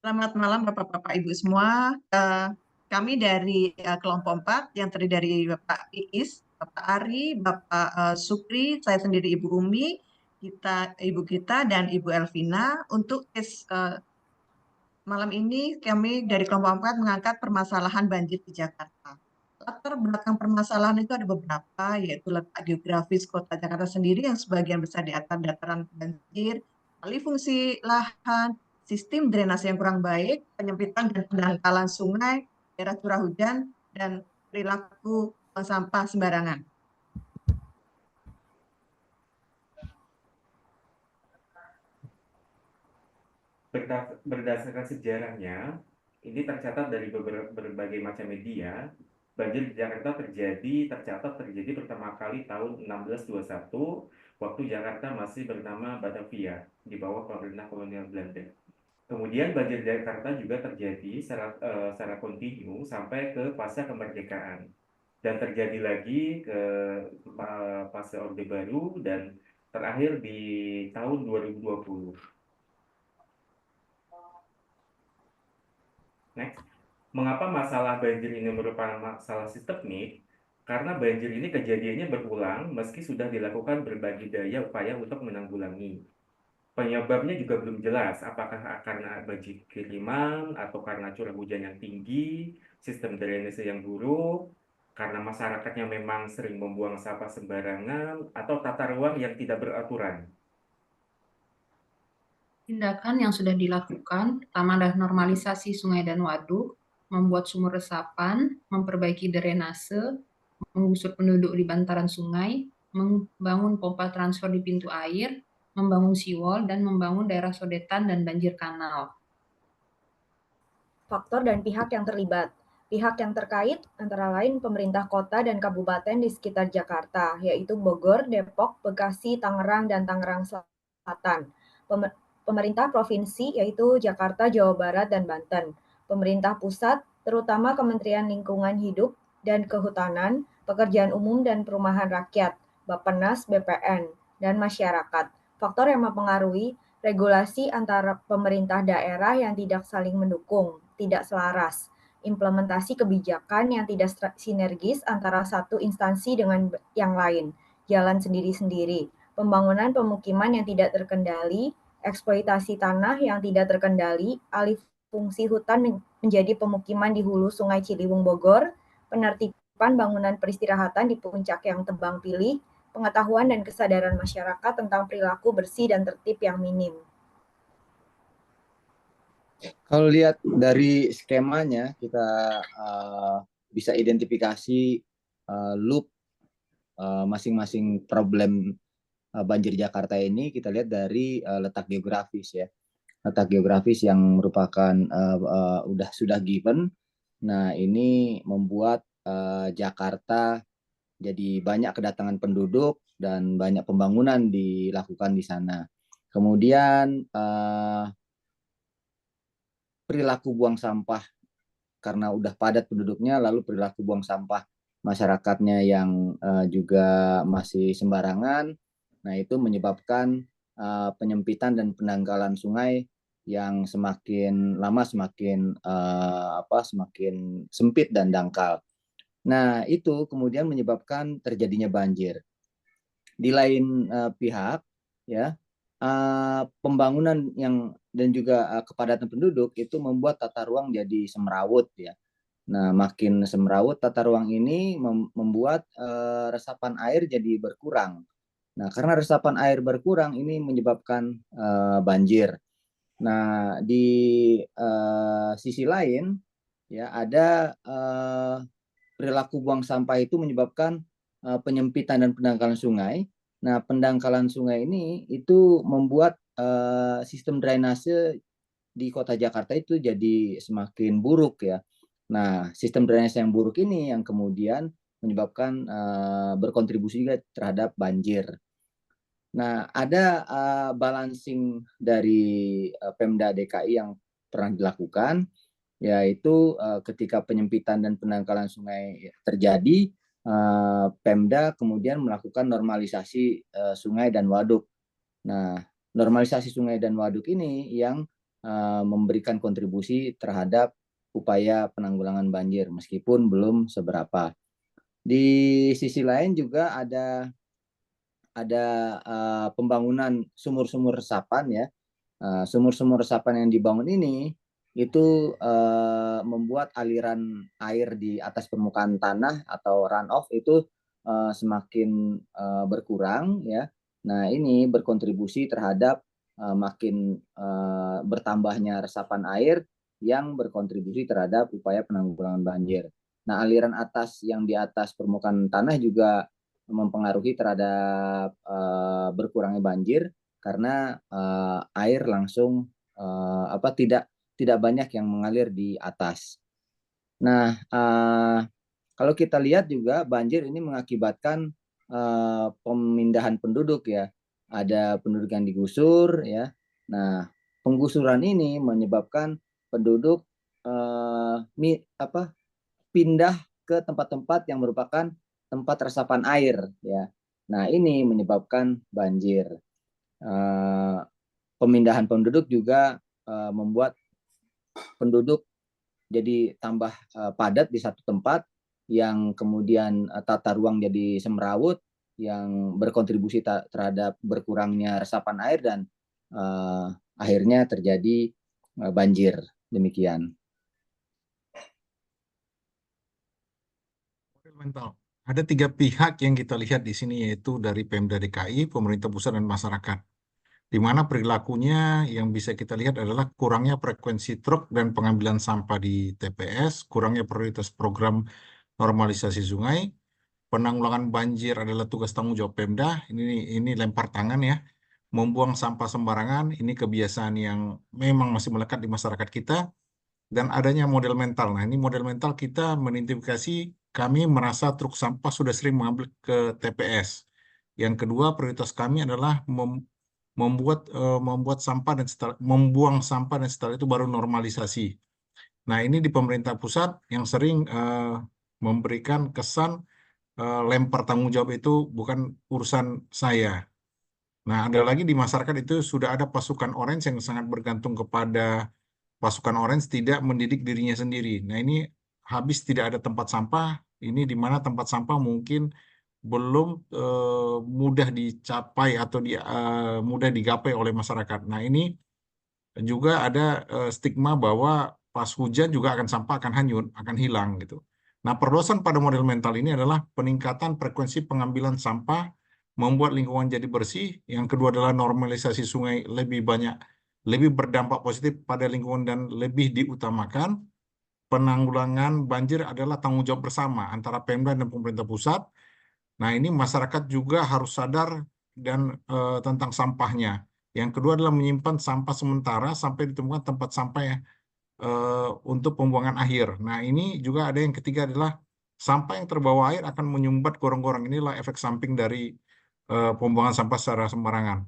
Selamat malam Bapak-Bapak Ibu semua. Kami dari kelompok 4 yang terdiri dari Bapak Iis, Bapak Ari, Bapak Supri, saya sendiri Ibu Umi, Ibu kita dan Ibu Elvina. Untuk malam ini kami dari kelompok 4 mengangkat permasalahan banjir di Jakarta. Latar belakang permasalahan itu ada beberapa, yaitu letak geografis kota Jakarta sendiri yang sebagian besar di atas dataran banjir, alih fungsi lahan, sistem drainase yang kurang baik, penyempitan dan pendangkalan sungai, daerah curah hujan, dan perilaku buang sampah sembarangan. Berdasarkan sejarahnya, ini tercatat dari berbagai macam media. Banjir di Jakarta tercatat terjadi pertama kali tahun 1621 waktu Jakarta masih bernama Batavia di bawah pemerintah kolonial Belanda. Kemudian banjir di Jakarta juga terjadi secara kontinu sampai ke pasca kemerdekaan dan terjadi lagi ke fase Orde Baru dan terakhir di tahun 2020. Next. Mengapa masalah banjir ini merupakan masalah sistemik? Karena banjir ini kejadiannya berulang meski sudah dilakukan berbagai daya upaya untuk menanggulangi. Penyebabnya juga belum jelas, apakah karena banjir kiriman atau karena curah hujan yang tinggi, sistem drainase yang buruk, karena masyarakatnya memang sering membuang sampah sembarangan, atau tata ruang yang tidak beraturan. Tindakan yang sudah dilakukan pertama adalah normalisasi sungai dan waduk, membuat sumur resapan, memperbaiki drainase, menggusur penduduk di bantaran sungai, membangun pompa transfer di pintu air, membangun seawall, dan membangun daerah sodetan dan banjir kanal. Faktor dan pihak yang terlibat. Pihak yang terkait antara lain pemerintah kota dan kabupaten di sekitar Jakarta, yaitu Bogor, Depok, Bekasi, Tangerang, dan Tangerang Selatan. Pemerintah provinsi yaitu Jakarta, Jawa Barat, dan Banten. Pemerintah pusat, terutama Kementerian Lingkungan Hidup dan Kehutanan, Pekerjaan Umum dan Perumahan Rakyat, Bappenas, BPN, dan masyarakat. Faktor yang mempengaruhi regulasi antara pemerintah daerah yang tidak saling mendukung, tidak selaras, implementasi kebijakan yang tidak sinergis antara satu instansi dengan yang lain, jalan sendiri-sendiri, pembangunan pemukiman yang tidak terkendali, eksploitasi tanah yang tidak terkendali, alih fungsi hutan menjadi pemukiman di hulu Sungai Ciliwung Bogor, penertiban bangunan peristirahatan di puncak yang tebang pilih, pengetahuan dan kesadaran masyarakat tentang perilaku bersih dan tertib yang minim. Kalau lihat dari skemanya, kita bisa identifikasi loop masing-masing problem banjir Jakarta ini. Kita lihat dari letak geografis ya, letak geografis yang merupakan sudah given. Nah, ini membuat Jakarta jadi banyak kedatangan penduduk dan banyak pembangunan dilakukan di sana. Kemudian perilaku buang sampah karena udah padat penduduknya, lalu perilaku buang sampah masyarakatnya yang juga masih sembarangan. Nah, itu menyebabkan penyempitan dan pendangkalan sungai yang semakin lama semakin semakin sempit dan dangkal. Nah, itu kemudian menyebabkan terjadinya banjir. Di lain pihak, ya, pembangunan yang dan juga kepadatan penduduk itu membuat tata ruang jadi semrawut ya. Nah, makin semrawut tata ruang ini membuat resapan air jadi berkurang. Nah, karena resapan air berkurang ini menyebabkan banjir. Nah, di sisi lain ya ada perilaku buang sampah itu menyebabkan penyempitan dan pendangkalan sungai. Nah, pendangkalan sungai ini itu membuat sistem drainase di kota Jakarta itu jadi semakin buruk ya. Nah, sistem drainase yang buruk ini yang kemudian menyebabkan berkontribusi juga terhadap banjir. Nah, ada balancing dari Pemda DKI yang pernah dilakukan, yaitu ketika penyempitan dan pendangkalan sungai terjadi, Pemda kemudian melakukan normalisasi sungai dan waduk. Nah, normalisasi sungai dan waduk ini yang memberikan kontribusi terhadap upaya penanggulangan banjir meskipun belum seberapa. Di sisi lain juga ada pembangunan sumur-sumur resapan ya. Sumur-sumur resapan yang dibangun ini itu membuat aliran air di atas permukaan tanah atau runoff itu semakin berkurang ya. Nah, ini berkontribusi terhadap makin bertambahnya resapan air yang berkontribusi terhadap upaya penanggulangan banjir. Nah, aliran atas yang di atas permukaan tanah juga mempengaruhi terhadap berkurangnya banjir karena air langsung tidak banyak yang mengalir di atas. Nah, kalau kita lihat juga banjir ini mengakibatkan pemindahan penduduk ya. Ada penduduk yang digusur ya. Nah, penggusuran ini menyebabkan penduduk pindah ke tempat-tempat yang merupakan tempat resapan air ya. Nah, ini menyebabkan banjir. Pemindahan penduduk juga membuat penduduk jadi tambah padat di satu tempat yang kemudian tata ruang jadi semrawut yang berkontribusi terhadap berkurangnya resapan air dan akhirnya terjadi banjir. Demikian. Mental. Ada 3 pihak yang kita lihat di sini, yaitu dari Pemda DKI, pemerintah pusat, dan masyarakat. Di mana perilakunya yang bisa kita lihat adalah kurangnya frekuensi truk dan pengambilan sampah di TPS, kurangnya prioritas program normalisasi sungai, penanggulangan banjir adalah tugas tanggung jawab Pemda. Ini lempar tangan ya, membuang sampah sembarangan. Ini kebiasaan yang memang masih melekat di masyarakat kita. Dan adanya model mental. Nah, ini model mental kita mengidentifikasi kami merasa truk sampah sudah sering mengambil ke TPS. Yang kedua, prioritas kami adalah membuang sampah dan setelah itu baru normalisasi. Nah, ini di pemerintah pusat yang sering memberikan kesan lempar tanggung jawab itu bukan urusan saya. Nah, ada lagi di masyarakat itu sudah ada pasukan orange yang sangat bergantung kepada pasukan orange, tidak mendidik dirinya sendiri. Nah, ini habis tidak ada tempat sampah, ini di mana tempat sampah mungkin belum mudah dicapai atau mudah digapai oleh masyarakat. Nah, ini juga ada stigma bahwa pas hujan juga sampah akan hanyut, akan hilang gitu. Nah, perdosan pada model mental ini adalah peningkatan frekuensi pengambilan sampah, membuat lingkungan jadi bersih. Yang kedua adalah normalisasi sungai lebih berdampak positif pada lingkungan dan lebih diutamakan. Penanggulangan banjir adalah tanggung jawab bersama antara Pemda dan pemerintah pusat. Nah, ini masyarakat juga harus sadar dan tentang sampahnya. Yang kedua adalah menyimpan sampah sementara sampai ditemukan tempat sampah ya, untuk pembuangan akhir. Nah, ini juga ada yang ketiga adalah sampah yang terbawa air akan menyumbat gorong-gorong. Inilah efek samping dari pembuangan sampah secara sembarangan.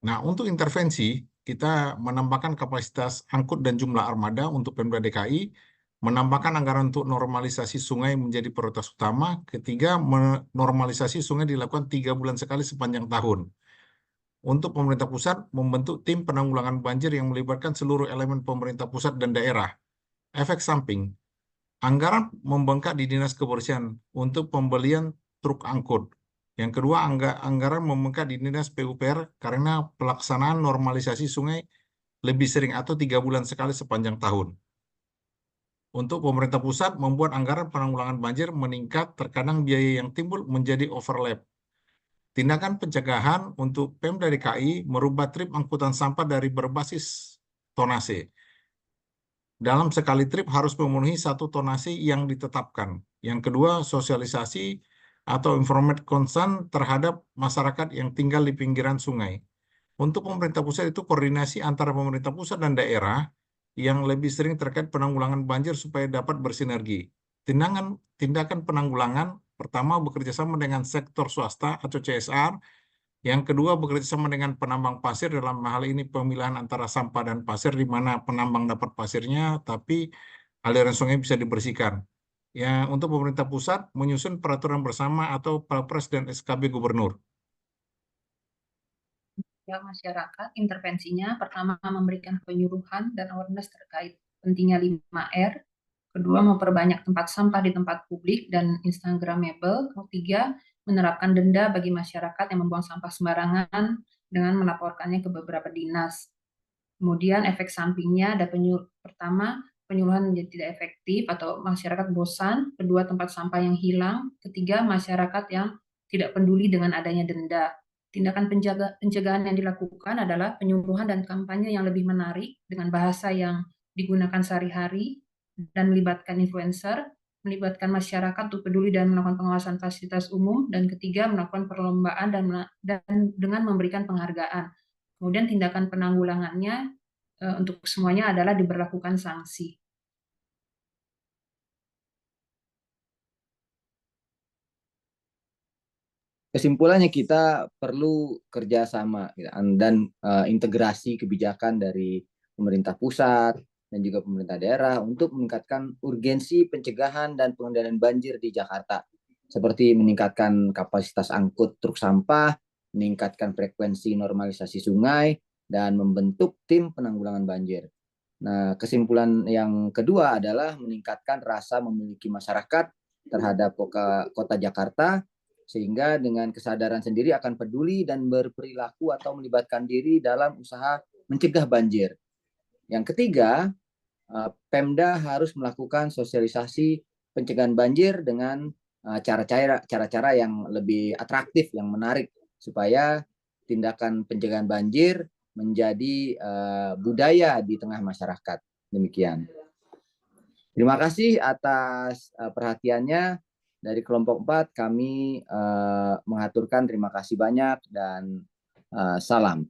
Nah, untuk intervensi, kita menambahkan kapasitas angkut dan jumlah armada untuk Pemda DKI, menambahkan anggaran untuk normalisasi sungai menjadi prioritas utama. Ketiga, normalisasi sungai dilakukan 3 bulan sekali sepanjang tahun. Untuk pemerintah pusat, membentuk tim penanggulangan banjir yang melibatkan seluruh elemen pemerintah pusat dan daerah. Efek samping, anggaran membengkak di Dinas Kebersihan untuk pembelian truk angkut. Yang kedua, anggaran membengkak di Dinas PUPR karena pelaksanaan normalisasi sungai lebih sering atau 3 bulan sekali sepanjang tahun. Untuk pemerintah pusat, membuat anggaran penanggulangan banjir meningkat, terkadang biaya yang timbul menjadi overlap. Tindakan pencegahan untuk Pemda DKI merubah trip angkutan sampah dari berbasis tonase. Dalam sekali trip harus memenuhi 1 tonase yang ditetapkan. Yang kedua, sosialisasi atau informate concern terhadap masyarakat yang tinggal di pinggiran sungai. Untuk pemerintah pusat itu koordinasi antara pemerintah pusat dan daerah yang lebih sering terkait penanggulangan banjir supaya dapat bersinergi. Tindakan penanggulangan, pertama bekerjasama dengan sektor swasta atau CSR, yang kedua bekerjasama dengan penambang pasir, dalam hal ini pemilahan antara sampah dan pasir, di mana penambang dapat pasirnya, tapi aliran sungai bisa dibersihkan. Ya, untuk pemerintah pusat menyusun peraturan bersama atau Perpres dan SKB Gubernur. pihak masyarakat. Intervensinya pertama memberikan penyuluhan dan awareness terkait pentingnya 5R. Kedua, memperbanyak tempat sampah di tempat publik dan instagramable. Ketiga, menerapkan denda bagi masyarakat yang membuang sampah sembarangan dengan melaporkannya ke beberapa dinas. Kemudian efek sampingnya ada pertama, penyuluhan menjadi tidak efektif atau masyarakat bosan. Kedua, tempat sampah yang hilang. Ketiga, masyarakat yang tidak peduli dengan adanya denda. Tindakan pencegahan yang dilakukan adalah penyuluhan dan kampanye yang lebih menarik dengan bahasa yang digunakan sehari-hari dan melibatkan influencer, melibatkan masyarakat untuk peduli dan melakukan pengawasan fasilitas umum, dan ketiga, melakukan perlombaan dan dengan memberikan penghargaan. Kemudian tindakan penanggulangannya untuk semuanya adalah diberlakukan sanksi. Kesimpulannya kita perlu kerjasama dan integrasi kebijakan dari pemerintah pusat dan juga pemerintah daerah untuk meningkatkan urgensi pencegahan dan pengendalian banjir di Jakarta, seperti meningkatkan kapasitas angkut truk sampah, meningkatkan frekuensi normalisasi sungai, dan membentuk tim penanggulangan banjir. Nah, kesimpulan yang kedua adalah meningkatkan rasa memiliki masyarakat terhadap kota Jakarta, sehingga dengan kesadaran sendiri akan peduli dan berperilaku atau melibatkan diri dalam usaha mencegah banjir. Yang ketiga, Pemda harus melakukan sosialisasi pencegahan banjir dengan cara-cara yang lebih atraktif, yang menarik, supaya tindakan pencegahan banjir menjadi budaya di tengah masyarakat. Demikian. Terima kasih atas perhatiannya. Dari kelompok 4 kami mengaturkan terima kasih banyak dan salam.